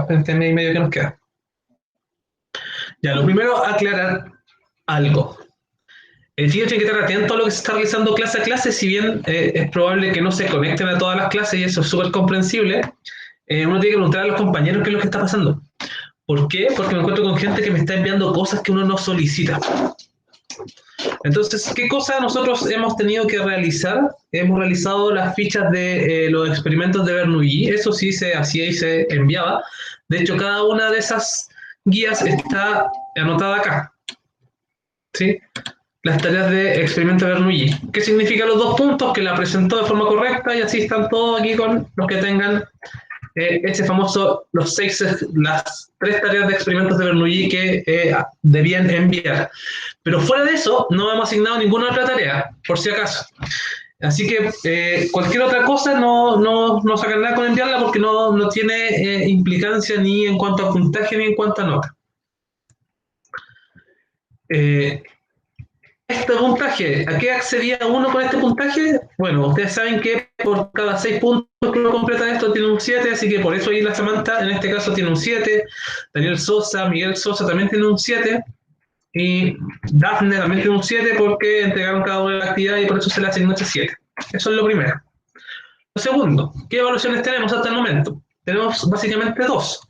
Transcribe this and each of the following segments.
acá, en este mes y medio que nos queda. Ya, lo primero, aclarar algo. El chico tiene que estar atento a lo que se está realizando clase a clase, si bien es probable que no se conecten a todas las clases y eso es súper comprensible. Uno tiene que preguntar a los compañeros qué es lo que está pasando. ¿Por qué? Porque me encuentro con gente que me está enviando cosas que uno no solicita. Entonces, ¿qué cosas nosotros hemos tenido que realizar? Hemos realizado las fichas de los experimentos de Bernoulli, eso sí se hacía y se enviaba. De hecho, cada una de esas guías está anotada acá. ¿Sí? Las tareas de experimento de Bernoulli. ¿Qué significa los 2 puntos? Que la presentó de forma correcta y así están todos aquí con los que tengan ese famoso, las 3 tareas de experimentos de Bernoulli que debían enviar. Pero fuera de eso, no hemos asignado ninguna otra tarea, por si acaso. Así que cualquier otra cosa no sacan nada con enviarla porque no tiene implicancia ni en cuanto a puntaje ni en cuanto a nota. Este puntaje, ¿a qué accedía uno con este puntaje? Bueno, ustedes saben que por cada 6 puntos que uno completa esto tiene un 7, así que por eso ahí la Samantha en este caso tiene un 7, Daniel Sosa, Miguel Sosa también tiene un 7, y Dafne también tiene un 7 porque entregaron cada una de las actividades y por eso se le asignó ese 7. Eso es lo primero. Lo segundo, ¿qué evaluaciones tenemos hasta el momento? Tenemos básicamente 2.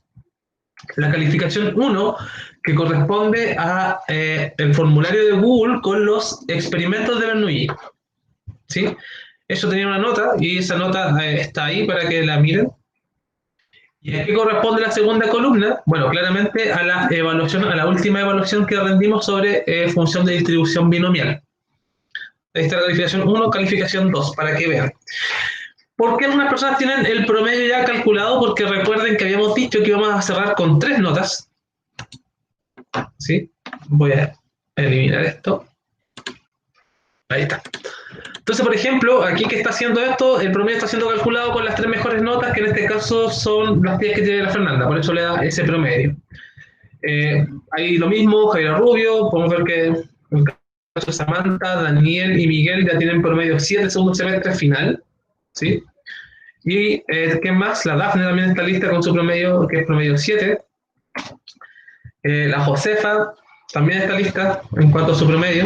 La calificación 1, que corresponde a el formulario de Google con los experimentos de Bernoulli. ¿Sí? Eso tenía una nota y esa nota está ahí para que la miren. ¿Y a qué corresponde la segunda columna? Bueno, claramente a la evaluación, a la última evaluación que rendimos sobre función de distribución binomial. Ahí está la calificación 1, calificación 2, para que vean. ¿Por qué algunas personas tienen el promedio ya calculado? Porque recuerden que habíamos dicho que íbamos a cerrar con 3 notas. ¿Sí? Voy a eliminar esto. Ahí está. Entonces, por ejemplo, aquí que está haciendo esto, el promedio está siendo calculado con las 3 mejores notas, que en este caso son las 10 que tiene la Fernanda, por eso le da ese promedio. Ahí lo mismo, Javier Rubio, podemos ver que en el caso de Samantha, Daniel y Miguel ya tienen promedio 7 segundo semestre final. ¿Sí? Y ¿qué más? La Dafne también está lista con su promedio, que es promedio 7. La Josefa también está lista en cuanto a su promedio,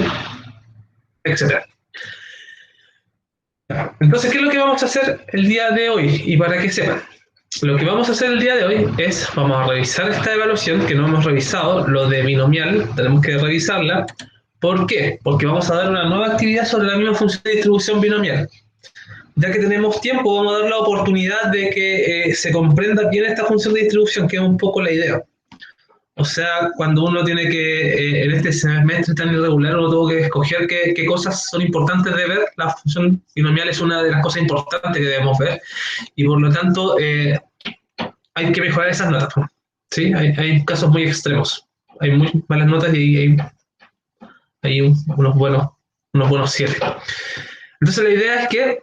etc. Entonces, ¿qué es lo que vamos a hacer el día de hoy? Y para que sepan, lo que vamos a hacer el día de hoy es, vamos a revisar esta evaluación que no hemos revisado, lo de binomial, tenemos que revisarla. ¿Por qué? Porque vamos a dar una nueva actividad sobre la misma función de distribución binomial. Ya que tenemos tiempo, vamos a dar la oportunidad de que se comprenda bien esta función de distribución, que es un poco la idea. O sea, cuando uno tiene que, en este semestre tan irregular, uno tuvo que escoger qué cosas son importantes de ver. La función binomial es una de las cosas importantes que debemos ver. Y por lo tanto, hay que mejorar esas notas. ¿Sí? Hay casos muy extremos. Hay muy malas notas y hay unos buenos 7. Entonces la idea es que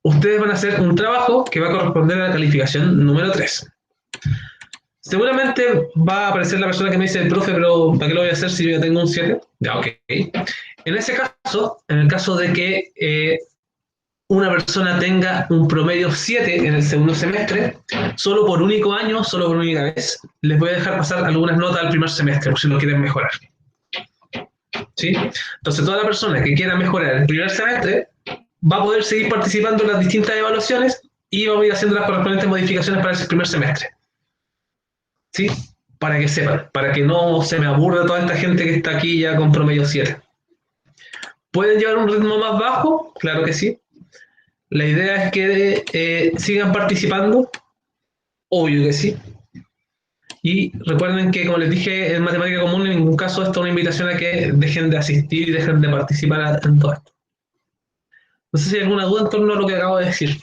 ustedes van a hacer un trabajo que va a corresponder a la calificación número 3. Seguramente va a aparecer la persona que me dice, profe, pero ¿para qué lo voy a hacer si yo ya tengo un 7? Ya, ok. En ese caso, en el caso de que una persona tenga un promedio 7 en el segundo semestre, solo por único año, solo por única vez, les voy a dejar pasar algunas notas al primer semestre, por si lo quieren mejorar. ¿Sí? Entonces, toda la persona que quiera mejorar el primer semestre va a poder seguir participando en las distintas evaluaciones y vamos a ir haciendo las correspondientes modificaciones para ese primer semestre. ¿Sí? Para que sepan, para que no se me aburra toda esta gente que está aquí ya con promedio 7. ¿Pueden llevar un ritmo más bajo? Claro que sí. La idea es que sigan participando, obvio que sí. Y recuerden que, como les dije, en matemática común en ningún caso esto es una invitación a que dejen de asistir y dejen de participar en todo esto. No sé si hay alguna duda en torno a lo que acabo de decir.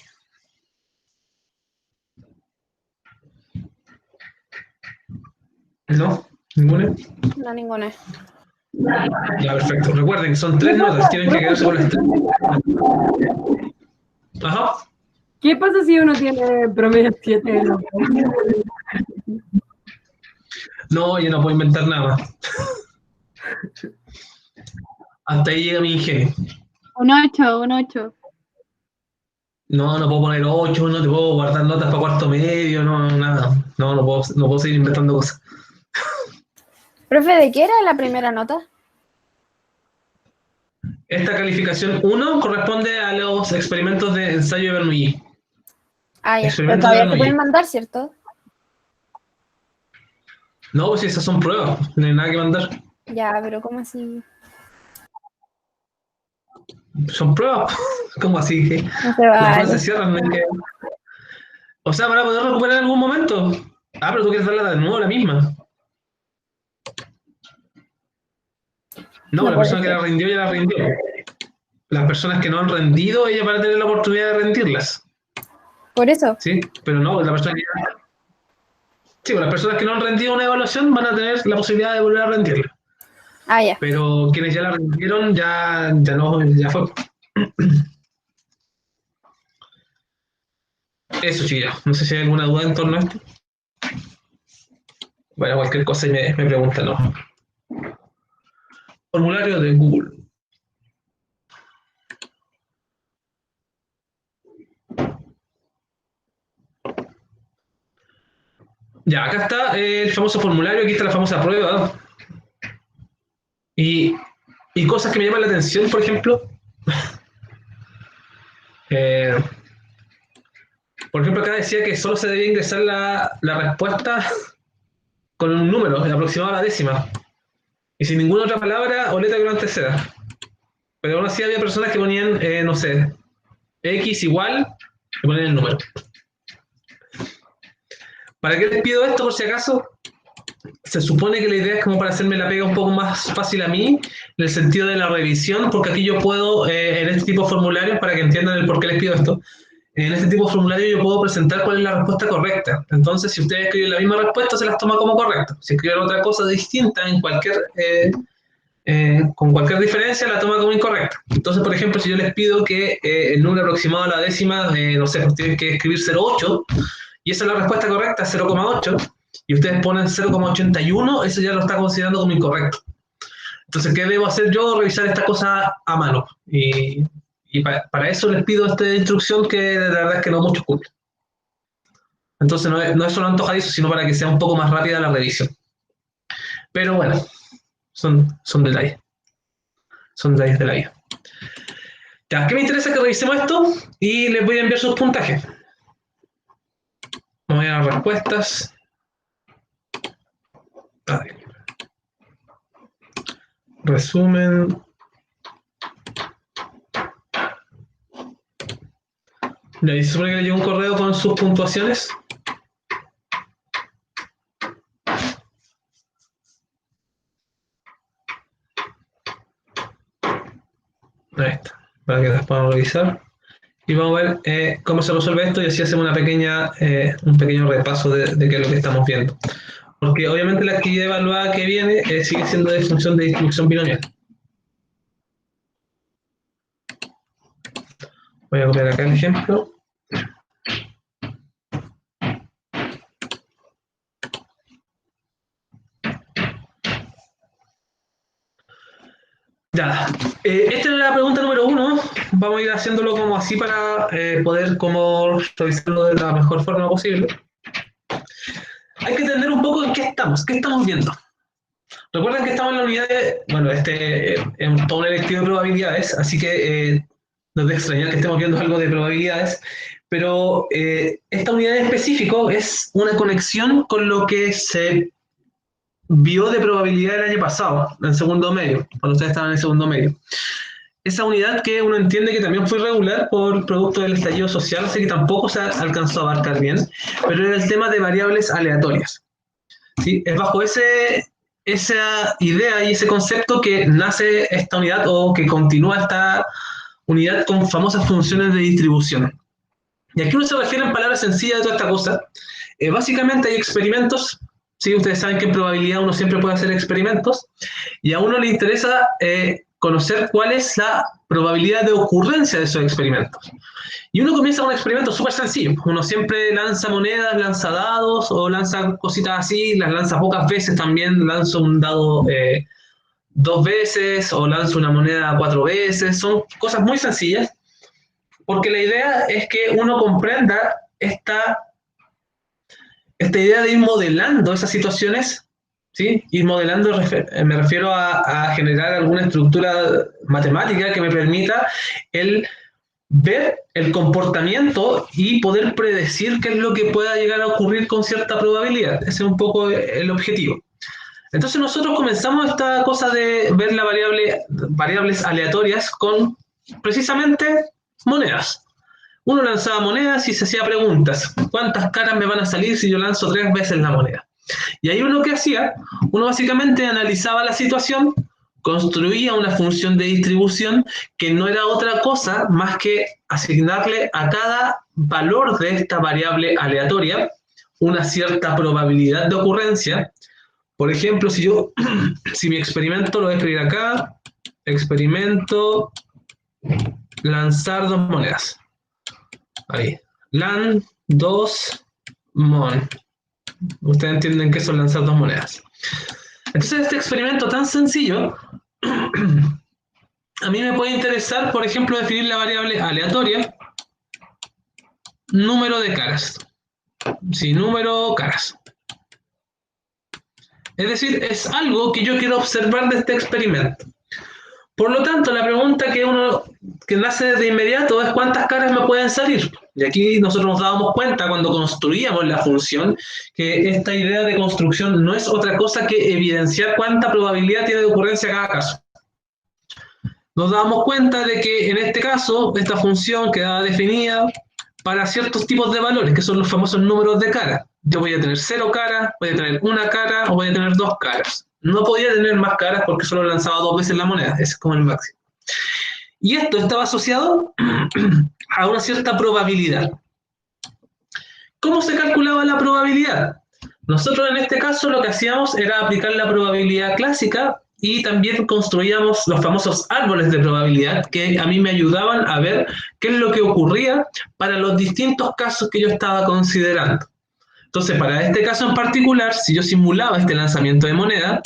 ¿No? ¿Ninguna? No, ninguna. Ya, perfecto. Recuerden que son 3 notas, tienen que quedarse con las 3. Ajá. ¿Qué pasa si uno tiene promedio 7? No, yo no puedo inventar nada más. Hasta ahí llega mi ingenio. Un 8, un 8. No puedo poner 8, no te puedo guardar notas para cuarto medio, no, nada. No puedo seguir inventando cosas. Profe, ¿de qué era la primera nota? Esta calificación 1 corresponde a los experimentos de ensayo de Bernoulli. Ah, ya. Pero Experimentos de todavía se pueden Bernoulli. mandar, ¿cierto? No, pues esas son pruebas, no hay nada que mandar. Ya, pero ¿cómo así? Son pruebas. ¿Cómo así? Que No se las pruebas se vale. cierran. No hay que... O sea, para poder recuperar en algún momento. Ah, pero tú quieres darla de nuevo la misma. No, No la puede persona que ser. la rindió ya la rindió. Las personas que no han rendido, ella van a tener la oportunidad de rendirlas. Por eso. ¿Sí? Pero no, la persona que sí, pues las personas que no han rendido una evaluación van a tener la posibilidad de volver a rendirla. Ah, ya. Pero quienes ya la rindieron, ya no, ya fue. Eso, chilla. No sé si hay alguna duda en torno a esto. Bueno, cualquier cosa me preguntan, ¿no? Formulario de Google. Ya, acá está el famoso formulario, aquí está la famosa prueba. Y, y cosas que me llaman la atención, por ejemplo. Eh, por ejemplo, acá decía que solo se debía ingresar la respuesta con un número aproximado a la décima. Y sin ninguna otra palabra o letra que lo anteceda. Pero aún así había personas que ponían, no sé, X igual, y ponían el número. ¿Para qué les pido esto por si acaso? Se supone que la idea es como para hacerme la pega un poco más fácil a mí, en el sentido de la revisión, porque aquí yo puedo, en este tipo de formularios, para que entiendan el por qué les pido esto, en este tipo de formulario yo puedo presentar cuál es la respuesta correcta. Entonces, si ustedes escriben la misma respuesta, se las toma como correcta. Si escriben otra cosa distinta en con cualquier diferencia, la toma como incorrecta. Entonces, por ejemplo, si yo les pido que el número aproximado a la décima, no sé, pues tienen que escribir 0,8, y esa es la respuesta correcta, 0,8, y ustedes ponen 0,81, eso ya lo está considerando como incorrecto. Entonces, ¿qué debo hacer yo? Revisar esta cosa a mano. Y para eso les pido esta instrucción que de verdad es que no muchos cumplen. Entonces, no es solo antojadizo, sino para que sea un poco más rápida la revisión. Pero bueno, son detalles. Son detalles de la vida. Ya, ¿qué me interesa? Que revisemos esto y les voy a enviar sus puntajes. Vamos a ir a las respuestas. A ver. Resumen. Ya, y se supone que le llegó un correo con sus puntuaciones. Ahí está, para que las podamos revisar. Y vamos a ver cómo se resuelve esto y así hacemos un pequeño repaso de qué es lo que estamos viendo. Porque obviamente la actividad evaluada que viene sigue siendo de función de distribución binomial. Voy a copiar acá el ejemplo. Ya, esta es la pregunta número 1. Vamos a ir haciéndolo como así para poder como revisarlo de la mejor forma posible. Hay que entender un poco en qué estamos viendo. Recuerden que estamos en la unidad de, bueno, es todo un electivo de probabilidades, así que no es de extrañar que estemos viendo algo de probabilidades, pero esta unidad en específico es una conexión con lo que se vio de probabilidad el año pasado, en segundo medio, cuando ustedes estaban en segundo medio. Esa unidad que uno entiende que también fue irregular por producto del estallido social, así que tampoco se alcanzó a abarcar bien, pero era el tema de variables aleatorias. ¿Sí? Es bajo esa idea y ese concepto que nace esta unidad o que continúa esta unidad con famosas funciones de distribución. Y aquí uno se refiere en palabras sencillas de toda esta cosa. Básicamente hay experimentos, ¿sí? Ustedes saben que en probabilidad uno siempre puede hacer experimentos, y a uno le interesa conocer cuál es la probabilidad de ocurrencia de esos experimentos. Y uno comienza un experimento súper sencillo. Uno siempre lanza monedas, lanza dados o lanza cositas así, las lanza pocas veces también, lanza un dado 2 veces o lanza una moneda 4 veces. Son cosas muy sencillas. porque la idea es que uno comprenda esta idea de ir modelando esas situaciones, ¿sí? Ir modelando, me refiero a generar alguna estructura matemática que me permita el ver el comportamiento y poder predecir qué es lo que pueda llegar a ocurrir con cierta probabilidad. Ese es un poco el objetivo. Entonces nosotros comenzamos esta cosa de ver la variables aleatorias con precisamente monedas. Uno lanzaba monedas y se hacía preguntas. ¿Cuántas caras me van a salir si yo lanzo 3 veces la moneda? Y ahí uno que hacía, uno básicamente analizaba la situación, construía una función de distribución que no era otra cosa más que asignarle a cada valor de esta variable aleatoria una cierta probabilidad de ocurrencia. Por ejemplo, si mi experimento lo voy a escribir acá, experimento lanzar 2 monedas. Ahí, lan 2 mon. Ustedes entienden que eso es lanzar 2 monedas. Entonces este experimento tan sencillo, a mí me puede interesar, por ejemplo, definir la variable aleatoria, número de caras. Sí, número caras. Es decir, es algo que yo quiero observar de este experimento. Por lo tanto, la pregunta que nace de inmediato es ¿cuántas caras me pueden salir? Y aquí nosotros nos dábamos cuenta cuando construíamos la función que esta idea de construcción no es otra cosa que evidenciar cuánta probabilidad tiene de ocurrencia cada caso. Nos dábamos cuenta de que en este caso esta función quedaba definida para ciertos tipos de valores, que son los famosos números de caras. Yo voy a tener 0 caras, voy a tener 1 cara o voy a tener 2 caras. No podía tener más caras porque solo lanzaba 2 veces la moneda, ese es como el máximo. Y esto estaba asociado a una cierta probabilidad. ¿Cómo se calculaba la probabilidad? Nosotros en este caso lo que hacíamos era aplicar la probabilidad clásica y también construíamos los famosos árboles de probabilidad que a mí me ayudaban a ver qué es lo que ocurría para los distintos casos que yo estaba considerando. Entonces, para este caso en particular, si yo simulaba este lanzamiento de moneda,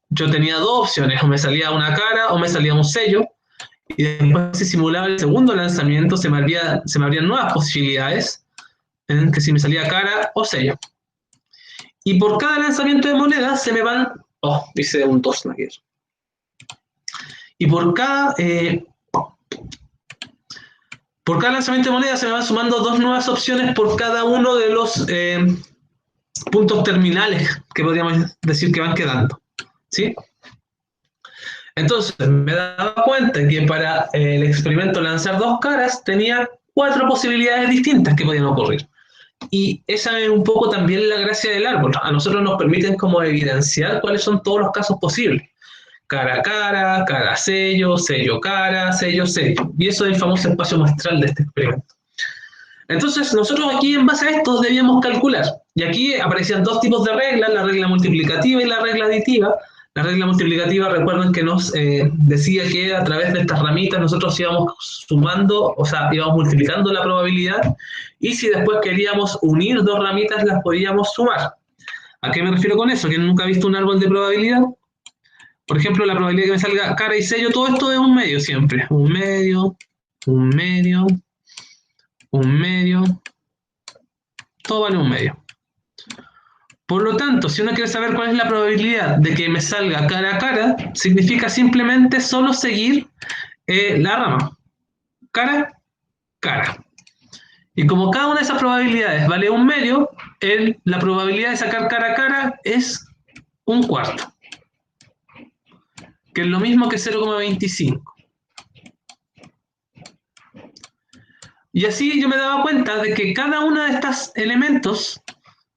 yo tenía 2 opciones, o me salía una cara o me salía un sello, y después si simulaba el segundo lanzamiento se me abrían nuevas posibilidades, en que si me salía cara o sello. Y por cada lanzamiento de moneda se me van, dice un 2, no quiero. Y por cada lanzamiento de moneda se me van sumando 2 nuevas opciones por cada uno de los puntos terminales que podríamos decir que van quedando, ¿sí? Entonces me daba cuenta que para el experimento lanzar 2 caras tenía 4 posibilidades distintas que podían ocurrir. Y esa es un poco también la gracia del árbol. A nosotros nos permiten como evidenciar cuáles son todos los casos posibles. Cara a cara, cara a sello, sello cara, sello sello. Y eso es el famoso espacio muestral de este experimento. Entonces, nosotros aquí en base a esto debíamos calcular. Y aquí aparecían 2 tipos de reglas, la regla multiplicativa y la regla aditiva. La regla multiplicativa, recuerden que nos decía que a través de estas ramitas nosotros íbamos sumando, o sea, íbamos multiplicando la probabilidad, y si después queríamos unir 2 ramitas, las podíamos sumar. ¿A qué me refiero con eso? ¿Quién nunca ha visto un árbol de probabilidad? Por ejemplo, la probabilidad de que me salga cara y sello, todo esto es un medio siempre. Un medio, un medio, un medio, todo vale un medio. Por lo tanto, si uno quiere saber cuál es la probabilidad de que me salga cara a cara, significa simplemente solo seguir la rama. Cara, cara. Y como cada una de esas probabilidades vale un medio, la probabilidad de sacar cara a cara es 1/4. Que es lo mismo que 0,25. Y así yo me daba cuenta de que cada uno de estos elementos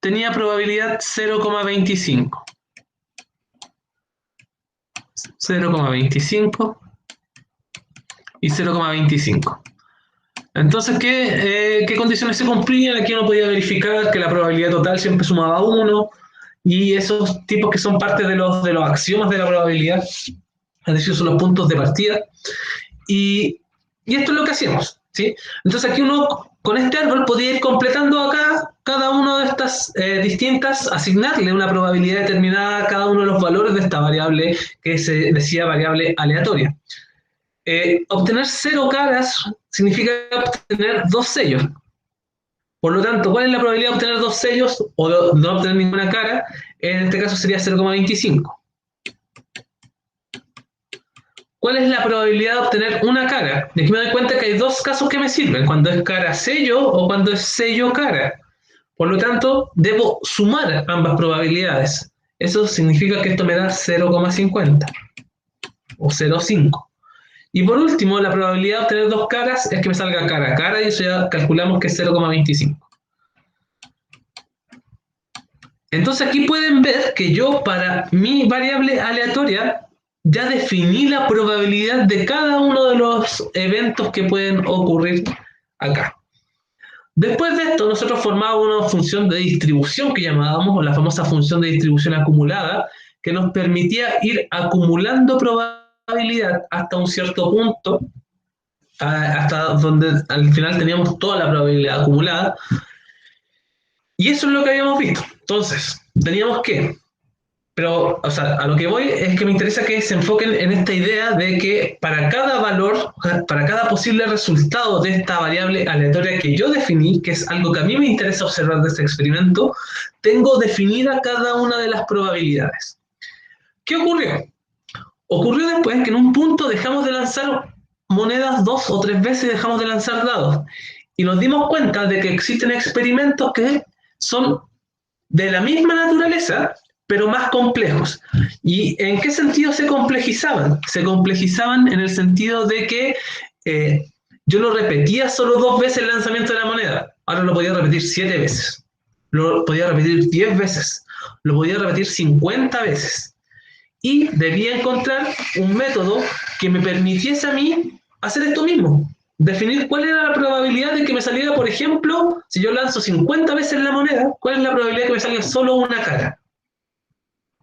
tenía probabilidad 0,25. 0,25 y 0,25. Entonces, ¿qué condiciones se cumplían? Aquí uno podía verificar que la probabilidad total siempre sumaba 1, y esos tipos que son parte de los axiomas de la probabilidad, es decir, son los puntos de partida. Y esto es lo que hacíamos, ¿sí? Entonces aquí uno, con este árbol, podía ir completando acá cada una de estas distintas, asignarle una probabilidad determinada a cada uno de los valores de esta variable que se decía variable aleatoria. Obtener 0 caras significa obtener 2 sellos. Por lo tanto, ¿cuál es la probabilidad de obtener 2 sellos o de no obtener ninguna cara? En este caso sería 0,25. ¿Cuál es la probabilidad de obtener una cara? Y aquí me doy cuenta que hay 2 casos que me sirven, cuando es cara sello o cuando es sello cara. Por lo tanto, debo sumar ambas probabilidades. Eso significa que esto me da 0,50 o 0,5. Y por último, la probabilidad de obtener 2 caras es que me salga cara a cara y eso ya calculamos que es 0,25. Entonces aquí pueden ver que yo para mi variable aleatoria ya definí la probabilidad de cada uno de los eventos que pueden ocurrir acá. Después de esto, nosotros formábamos una función de distribución que llamábamos la famosa función de distribución acumulada, que nos permitía ir acumulando probabilidad hasta un cierto punto, hasta donde al final teníamos toda la probabilidad acumulada. Y eso es lo que habíamos visto. Entonces, teníamos que... Pero, o sea, a lo que voy es que me interesa que se enfoquen en esta idea de que para cada valor, para cada posible resultado de esta variable aleatoria que yo definí, que es algo que a mí me interesa observar de este experimento, tengo definida cada una de las probabilidades. ¿Qué ocurrió? Ocurrió después que en un punto dejamos de lanzar monedas 2 o 3 veces y dejamos de lanzar dados. Y nos dimos cuenta de que existen experimentos que son de la misma naturaleza, pero más complejos. ¿Y en qué sentido se complejizaban? Se complejizaban en el sentido de que yo no repetía solo 2 veces el lanzamiento de la moneda, ahora lo podía repetir 7 veces, lo podía repetir 10 veces, lo podía repetir 50 veces. Y debía encontrar un método que me permitiese a mí hacer esto mismo. Definir cuál era la probabilidad de que me saliera, por ejemplo, si yo lanzo 50 veces la moneda, cuál es la probabilidad de que me salga solo una cara.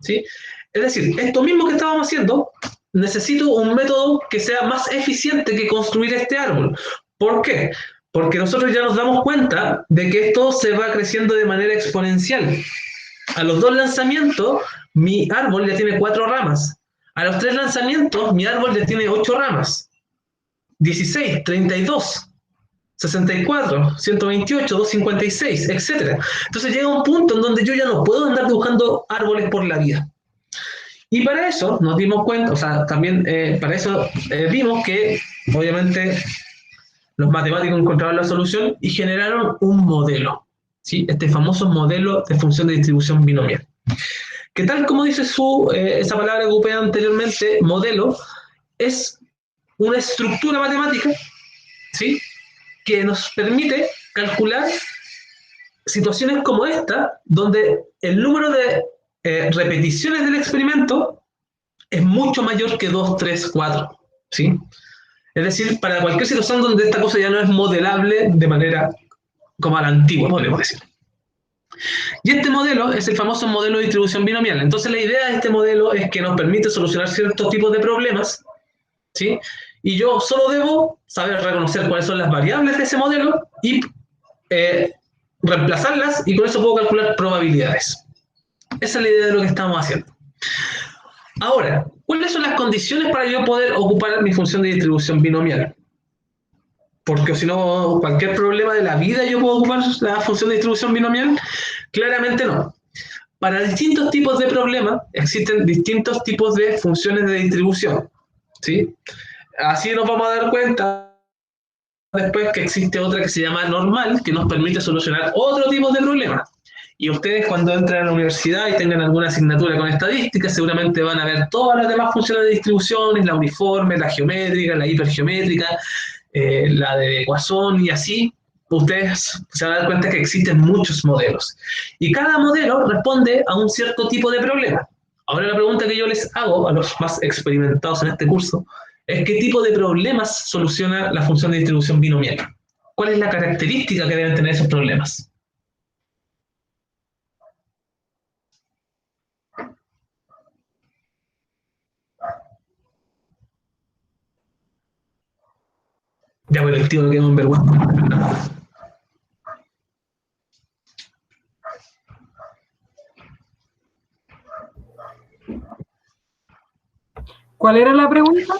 ¿Sí? Es decir, esto mismo que estábamos haciendo, necesito un método que sea más eficiente que construir este árbol. ¿Por qué? Porque nosotros ya nos damos cuenta de que esto se va creciendo de manera exponencial. A los 2 lanzamientos, mi árbol ya tiene 4 ramas. A los 3 lanzamientos, mi árbol ya tiene 8 ramas. 16, 32, 64, 128, 256, etc. Entonces llega un punto en donde yo ya no puedo andar dibujando árboles por la vida. Y para eso nos dimos cuenta, o sea, también para eso vimos que, obviamente, los matemáticos encontraron la solución y generaron un modelo, ¿sí? Este famoso modelo de función de distribución binomial. Que tal como dice esa palabra que ocupé anteriormente, modelo, es una estructura matemática, ¿sí?, que nos permite calcular situaciones como esta, donde el número de repeticiones del experimento es mucho mayor que 2, 3, 4, ¿sí? Es decir, para cualquier situación donde esta cosa ya no es modelable de manera como a la antigua, podríamos decir. Y este modelo es el famoso modelo de distribución binomial. Entonces la idea de este modelo es que nos permite solucionar ciertos tipos de problemas, ¿sí? Y yo solo debo saber reconocer cuáles son las variables de ese modelo y reemplazarlas, y con eso puedo calcular probabilidades. Esa es la idea de lo que estamos haciendo. Ahora, ¿cuáles son las condiciones para yo poder ocupar mi función de distribución binomial? Porque si no, cualquier problema de la vida yo puedo ocupar la función de distribución binomial. Claramente no. Para distintos tipos de problemas existen distintos tipos de funciones de distribución, ¿sí? Así nos vamos a dar cuenta después que existe otra que se llama normal, que nos permite solucionar otro tipo de problemas. Y ustedes cuando entren a la universidad y tengan alguna asignatura con estadística, seguramente van a ver todas las demás funciones de distribuciones, la uniforme, la geométrica, la hipergeométrica, la de Poisson y así. Ustedes se van a dar cuenta que existen muchos modelos. Y cada modelo responde a un cierto tipo de problema. Ahora la pregunta que yo les hago a los más experimentados en este curso es ¿qué tipo de problemas soluciona la función de distribución binomial? ¿Cuál es la característica que deben tener esos problemas? Ya voy, el tío lo quedó en vergüenza. ¿Cuál era la pregunta?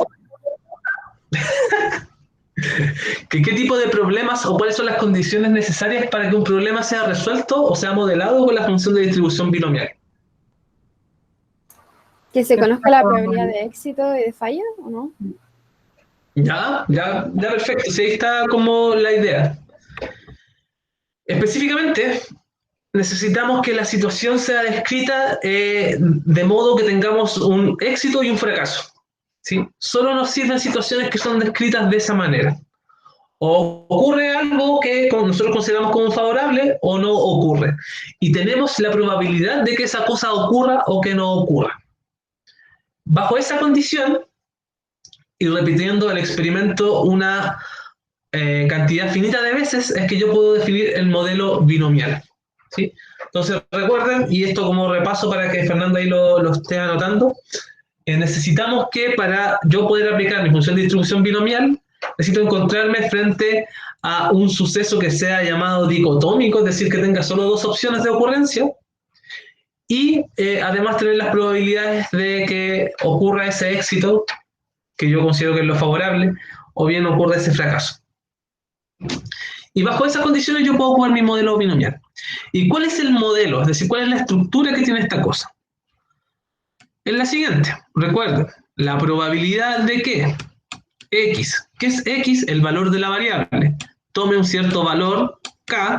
¿Qué tipo de problemas o cuáles son las condiciones necesarias para que un problema sea resuelto o sea modelado con la función de distribución binomial? Que se conozca la probabilidad de éxito y de falla, ¿o no? Ya, perfecto. Sí, ahí está como la idea. Específicamente, necesitamos que la situación sea descrita de modo que tengamos un éxito y un fracaso. ¿Sí? Solo nos sirven situaciones que son descritas de esa manera. O ocurre algo que nosotros consideramos como favorable o no ocurre. Y tenemos la probabilidad de que esa cosa ocurra o que no ocurra. Bajo esa condición, y repitiendo el experimento una cantidad finita de veces, es que yo puedo definir el modelo binomial. ¿Sí? Entonces recuerden, y esto como repaso para que Fernando ahí lo esté anotando, necesitamos que para yo poder aplicar mi función de distribución binomial, necesito encontrarme frente a un suceso que sea llamado dicotómico, es decir, que tenga solo dos opciones de ocurrencia, y además tener las probabilidades de que ocurra ese éxito, que yo considero que es lo favorable, o bien ocurra ese fracaso. Y bajo esas condiciones yo puedo ocupar mi modelo binomial. ¿Y cuál es el modelo? Es decir, ¿cuál es la estructura que tiene esta cosa? Es la siguiente. Recuerden, la probabilidad de que X, ¿qué es X? El valor de la variable. Tome un cierto valor K,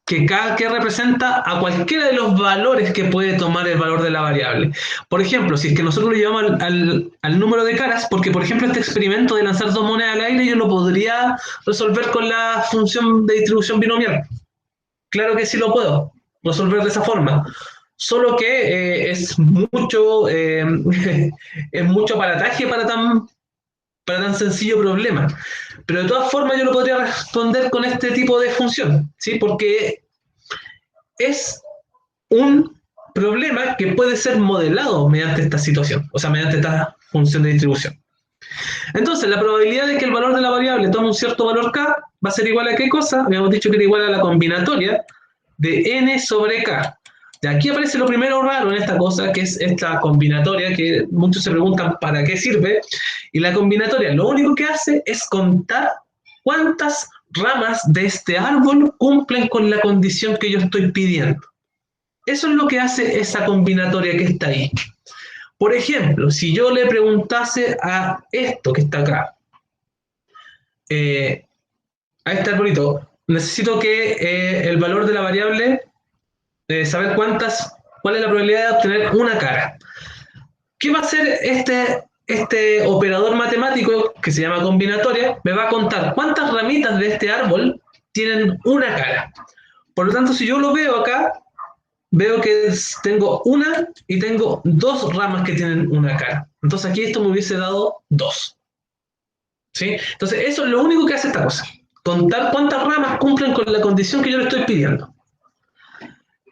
que K que representa a cualquiera de los valores que puede tomar el valor de la variable. Por ejemplo, si es que nosotros lo llevamos al número de caras, porque por ejemplo este experimento de lanzar dos monedas al aire yo lo podría resolver con la función de distribución binomial. Claro que sí lo puedo resolver de esa forma. Solo que es mucho aparataje para tan sencillo problema. Pero de todas formas yo lo podría responder con este tipo de función, ¿sí? Porque es un problema que puede ser modelado mediante esta situación, o sea, mediante esta función de distribución. Entonces, la probabilidad de que el valor de la variable tome un cierto valor k va a ser igual a ¿qué cosa? Habíamos dicho que era igual a la combinatoria de n sobre k. Y aquí aparece lo primero raro en esta cosa, que es esta combinatoria, que muchos se preguntan para qué sirve. Y la combinatoria lo único que hace es contar cuántas ramas de este árbol cumplen con la condición que yo estoy pidiendo. Eso es lo que hace esa combinatoria que está ahí. Por ejemplo, si yo le preguntase a esto que está acá, a este arbolito, necesito que el valor de la variable, saber cuál es la probabilidad de obtener una cara. ¿Qué va a hacer este operador matemático que se llama combinatoria? Me va a contar cuántas ramitas de este árbol tienen una cara. Por lo tanto, si yo lo veo acá, veo que tengo una y tengo dos ramas que tienen una cara. Entonces aquí esto me hubiese dado 2. ¿Sí? Entonces eso es lo único que hace esta cosa. Contar cuántas ramas cumplen con la condición que yo le estoy pidiendo.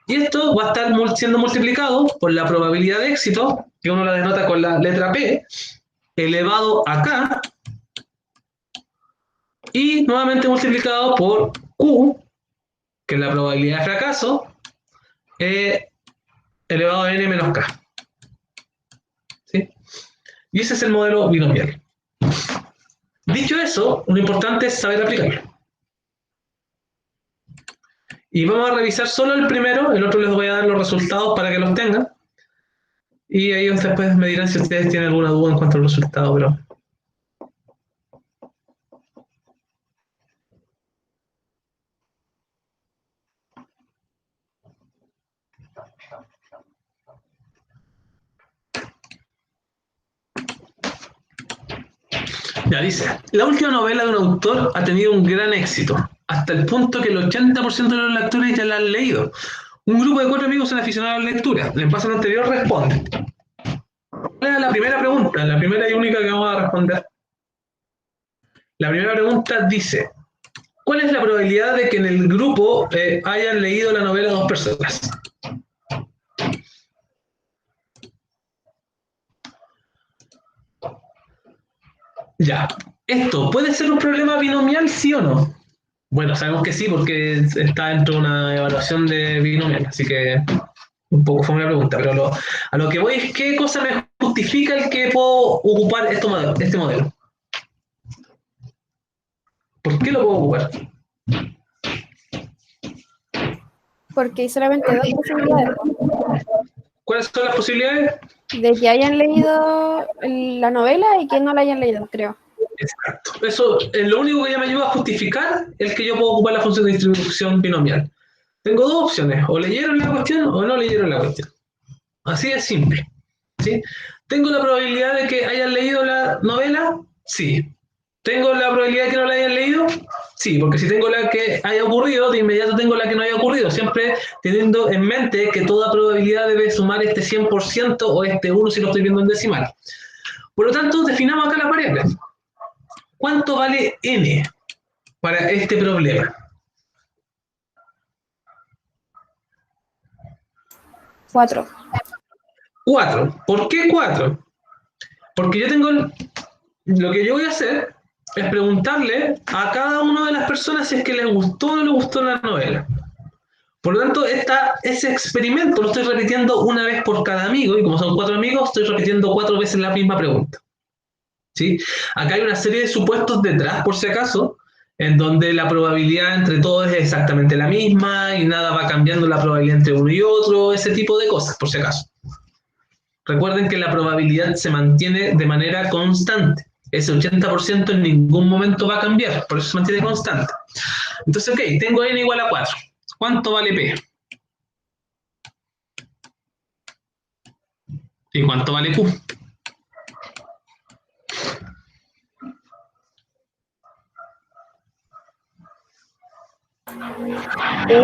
Y esto va a estar siendo multiplicado por la probabilidad de éxito, que uno la denota con la letra P, elevado a K, y nuevamente multiplicado por Q, que es la probabilidad de fracaso, elevado a n menos k. ¿Sí? Y ese es el modelo binomial. Dicho eso, lo importante es saber aplicarlo. Y vamos a revisar solo el primero, el otro les voy a dar los resultados para que los tengan. Y ellos después me dirán si ustedes tienen alguna duda en cuanto al resultado, pero... Ya dice, la última novela de un autor ha tenido un gran éxito, hasta el punto que el 80% de los lectores ya la han leído. Un grupo de 4 amigos son aficionados a la lectura. En el paso anterior responde. ¿Cuál es la primera pregunta? La primera y única que vamos a responder. La primera pregunta dice, ¿cuál es la probabilidad de que en el grupo hayan leído la novela 2 personas? Ya, ¿esto puede ser un problema binomial, sí o no? Bueno, sabemos que sí, porque está dentro de una evaluación de binomial, así que un poco fue una pregunta, pero a lo que voy es qué cosa me justifica el que puedo ocupar este modelo. ¿Por qué lo puedo ocupar? Porque hay solamente dos posibilidades. ¿Cuáles son las posibilidades? De que hayan leído la novela y que no la hayan leído, creo. Exacto. Eso es lo único que ya me ayuda a justificar el que yo puedo ocupar la función de distribución binomial. Tengo dos opciones, o leyeron la cuestión o no leyeron la cuestión. Así de simple. ¿Sí? ¿Tengo la probabilidad de que hayan leído la novela? Sí. ¿Tengo la probabilidad de que no la hayan leído? Sí, porque si tengo la que haya ocurrido, de inmediato tengo la que no haya ocurrido, siempre teniendo en mente que toda probabilidad debe sumar este 100% o este 1 si lo estoy viendo en decimal. Por lo tanto, definamos acá las variables. ¿Cuánto vale n para este problema? 4. 4. ¿Por qué 4? Porque yo tengo, lo que yo voy a hacer es preguntarle a cada una de las personas si es que les gustó o no les gustó la novela. Por lo tanto, ese experimento lo estoy repitiendo una vez por cada amigo, y como son 4 amigos, estoy repitiendo 4 veces la misma pregunta. ¿Sí? Acá hay una serie de supuestos detrás, por si acaso, en donde la probabilidad entre todos es exactamente la misma y nada va cambiando la probabilidad entre uno y otro, ese tipo de cosas, por si acaso. Recuerden que la probabilidad se mantiene de manera constante. Ese 80% en ningún momento va a cambiar, por eso se mantiene constante. Entonces, ok, tengo n igual a 4. ¿Cuánto vale p? ¿Y cuánto vale q? P es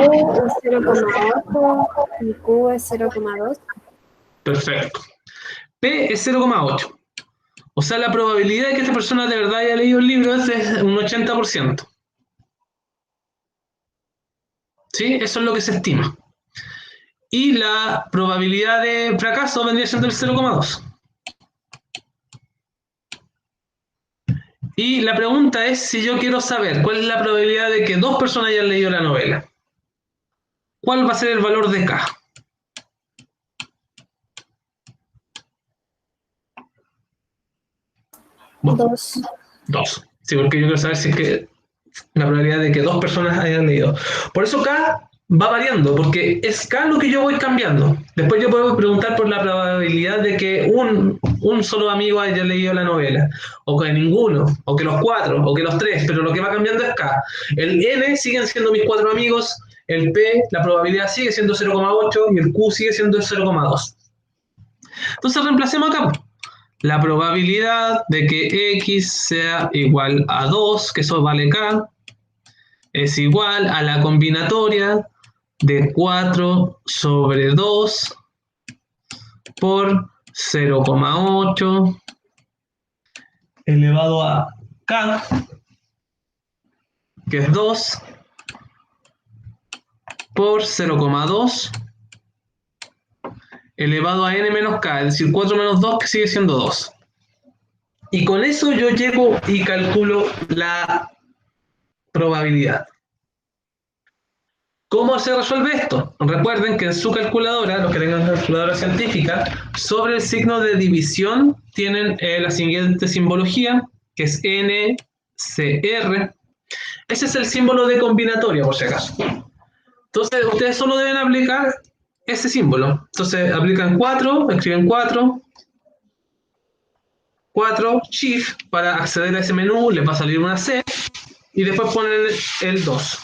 0,8 y Q es 0,2. Perfecto. P es 0,8. O sea, la probabilidad de que esta persona de verdad haya leído el libro es de un 80%. ¿Sí? Eso es lo que se estima. Y la probabilidad de fracaso vendría siendo el 0,2. Y la pregunta es si yo quiero saber cuál es la probabilidad de que 2 personas hayan leído la novela. ¿Cuál va a ser el valor de K? Bueno, 2. 2. Sí, porque yo quiero saber si es que la probabilidad de que 2 personas hayan leído. Por eso K va variando, porque es K lo que yo voy cambiando. Después yo puedo preguntar por la probabilidad de que un solo amigo haya leído la novela, o que ninguno, o que los 4, o que los 3, pero lo que va cambiando es K. El N siguen siendo mis 4 amigos, el P, la probabilidad sigue siendo 0,8 y el Q sigue siendo 0,2. Entonces reemplacemos acá. La probabilidad de que X sea igual a 2, que eso vale K, es igual a la combinatoria de 4 sobre 2 por 0,8 elevado a K, que es 2, por 0,2 elevado a n menos K, es decir, 4 menos 2, que sigue siendo 2. Y con eso yo llego y calculo la probabilidad. ¿Cómo se resuelve esto? Recuerden que en su calculadora, los que tengan calculadora científica, sobre el signo de división tienen la siguiente simbología, que es NCR. Ese es el símbolo de combinatoria, por si acaso. Entonces, ustedes solo deben aplicar ese símbolo. Entonces, aplican 4, escriben 4, Shift para acceder a ese menú, les va a salir una C, y después ponen el 2.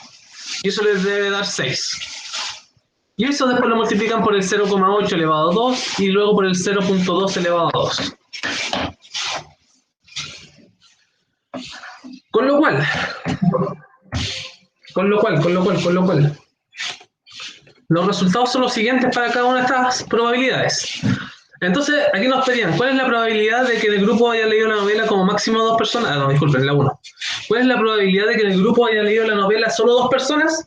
Y eso les debe dar 6. Y eso después lo multiplican por el 0,8 elevado a 2 y luego por el 0,2 elevado a 2. Con lo cual, los resultados son los siguientes para cada una de estas probabilidades. Entonces, aquí nos pedían, ¿cuál es la probabilidad de que en el grupo haya leído la novela como máximo 2 personas? Ah, no, disculpen, la 1. ¿Cuál es la probabilidad de que en el grupo haya leído la novela solo 2 personas?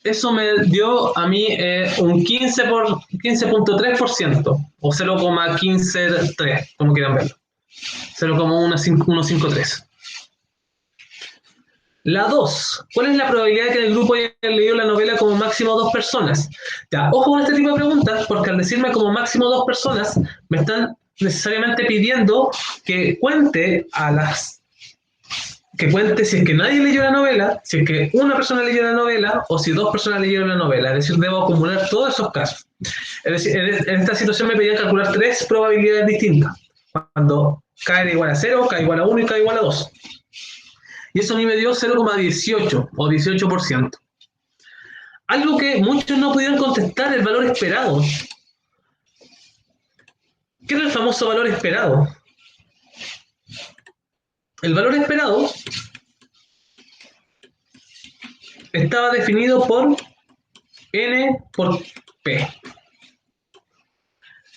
Eso me dio a mí un 15.3% o 0,153, como quieran verlo. 0,153. La 2. ¿Cuál es la probabilidad de que en el grupo haya leído la novela como máximo 2 personas? Ya, ojo con este tipo de preguntas, porque al decirme como máximo 2 personas, me están necesariamente pidiendo que cuente a las que cuente si es que nadie leyó la novela, si es que una persona leyó la novela o si dos personas leyeron la novela. Es decir, debo acumular todos esos casos. Es decir, en esta situación me pedían calcular 3 probabilidades distintas. Cuando K era igual a 0, K igual a 1 y K igual a 2. Y eso a mí me dio 0,18 o 18%. Algo que muchos no pudieron contestar, el valor esperado. ¿Qué era el famoso valor esperado? El valor esperado estaba definido por N por P.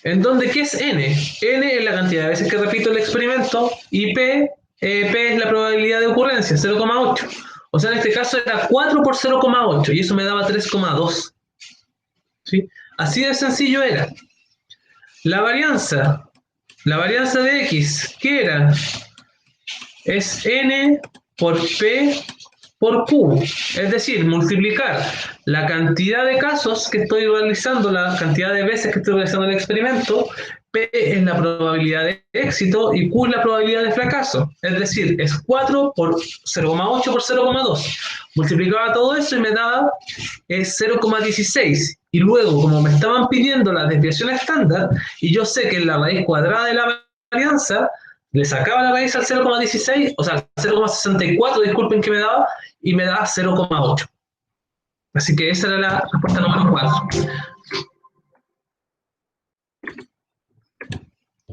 En donde, ¿qué es N? N es la cantidad de veces que repito el experimento y P es la probabilidad de ocurrencia, 0,8. O sea, en este caso era 4 por 0,8 y eso me daba 3,2. ¿Sí? Así de sencillo era. La varianza de X, ¿qué era? Es N por P por Q. Es decir, multiplicar la cantidad de casos que estoy realizando, la cantidad de veces que estoy realizando el experimento. P es la probabilidad de éxito y Q es la probabilidad de fracaso. Es decir, es 4 por 0,8 por 0,2. Multiplicaba todo eso y me daba 0,16. Y luego, como me estaban pidiendo la desviación estándar, y yo sé que en la raíz cuadrada de la varianza, le sacaba la raíz al 0,16, o sea, al 0,64, disculpen, que me daba, y me daba 0,8. Así que esa era la respuesta número 4.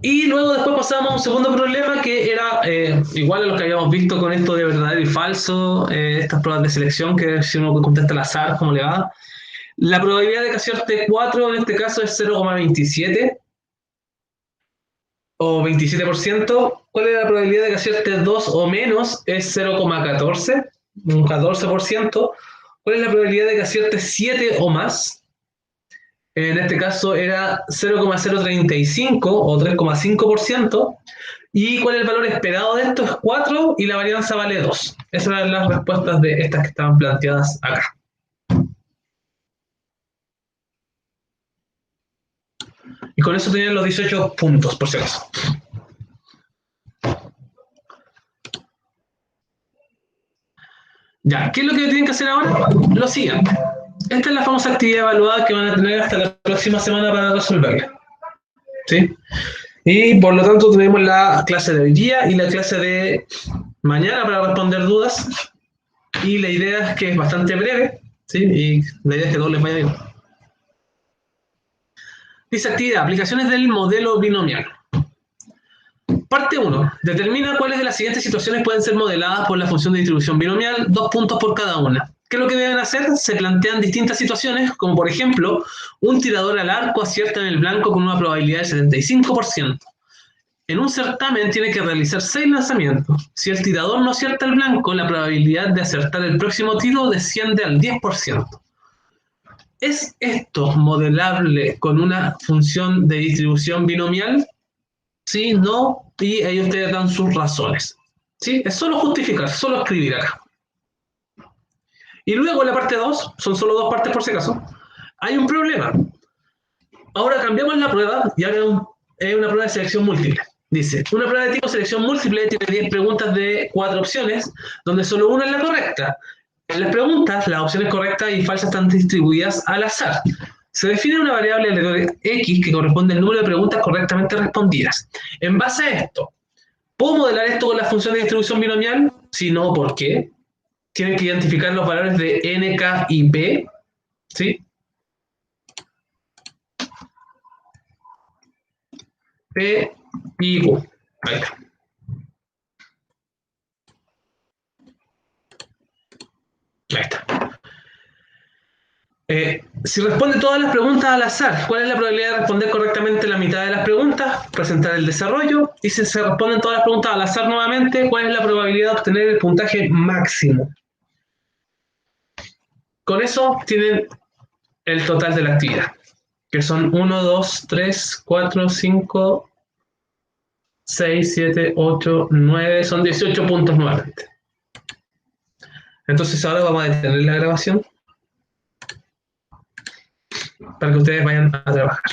Y luego después pasamos a un segundo problema que era igual a lo que habíamos visto con esto de verdadero y falso, estas pruebas de selección, que si uno contesta al azar, ¿cómo le va? La probabilidad de que acierte 4 en este caso es 0,27 o 27%. ¿Cuál es la probabilidad de que acierte 2 o menos? Es 0,14, un 14%. ¿Cuál es la probabilidad de que acierte 7 o más? En este caso era 0,035 o 3,5%. ¿Y cuál es el valor esperado de esto? Es 4 y la varianza vale 2. Esas eran las respuestas de estas que estaban planteadas acá. Y con eso tenían los 18 puntos, por si acaso. Ya, ¿qué es lo que tienen que hacer ahora? Lo siguiente. Esta es la famosa actividad evaluada que van a tener hasta la próxima semana para resolverla. ¿Sí? Y por lo tanto tenemos la clase de hoy día y la clase de mañana para responder dudas. Y la idea es que es bastante breve, ¿sí? Y la idea es que todos les vaya bien. Dice actividad, aplicaciones del modelo binomial. Parte 1. Determina cuáles de las siguientes situaciones pueden ser modeladas por la función de distribución binomial, 2 puntos por cada una. ¿Qué es lo que deben hacer? Se plantean distintas situaciones, como por ejemplo, un tirador al arco acierta en el blanco con una probabilidad del 75%. En un certamen tiene que realizar 6 lanzamientos. Si el tirador no acierta el blanco, la probabilidad de acertar el próximo tiro desciende al 10%. ¿Es esto modelable con una función de distribución binomial? Sí, no, y ahí ustedes dan sus razones. ¿Sí? Es solo justificar, solo escribir acá. Y luego en la parte 2, son solo 2 partes por si acaso, hay un problema. Ahora cambiamos la prueba y ahora es una prueba de selección múltiple. Dice, una prueba de tipo selección múltiple tiene 10 preguntas de 4 opciones, donde solo una es la correcta. En las preguntas, las opciones correctas y falsas están distribuidas al azar. Se define una variable aleatoria X que corresponde al número de preguntas correctamente respondidas. En base a esto, ¿puedo modelar esto con la función de distribución binomial? Si no, ¿por qué? Tienen que identificar los valores de N, K y P, ¿sí? P y Q. Ahí está. Ahí está. Si responde todas las preguntas al azar, ¿cuál es la probabilidad de responder correctamente la mitad de las preguntas? Presentar el desarrollo. Y si se responden todas las preguntas al azar nuevamente, ¿cuál es la probabilidad de obtener el puntaje máximo? Con eso tienen el total de la actividad, que son 1, 2, 3, 4, 5, 6, 7, 8, 9, son 18 puntos nuevamente. Entonces ahora vamos a detener la grabación para que ustedes vayan a trabajar.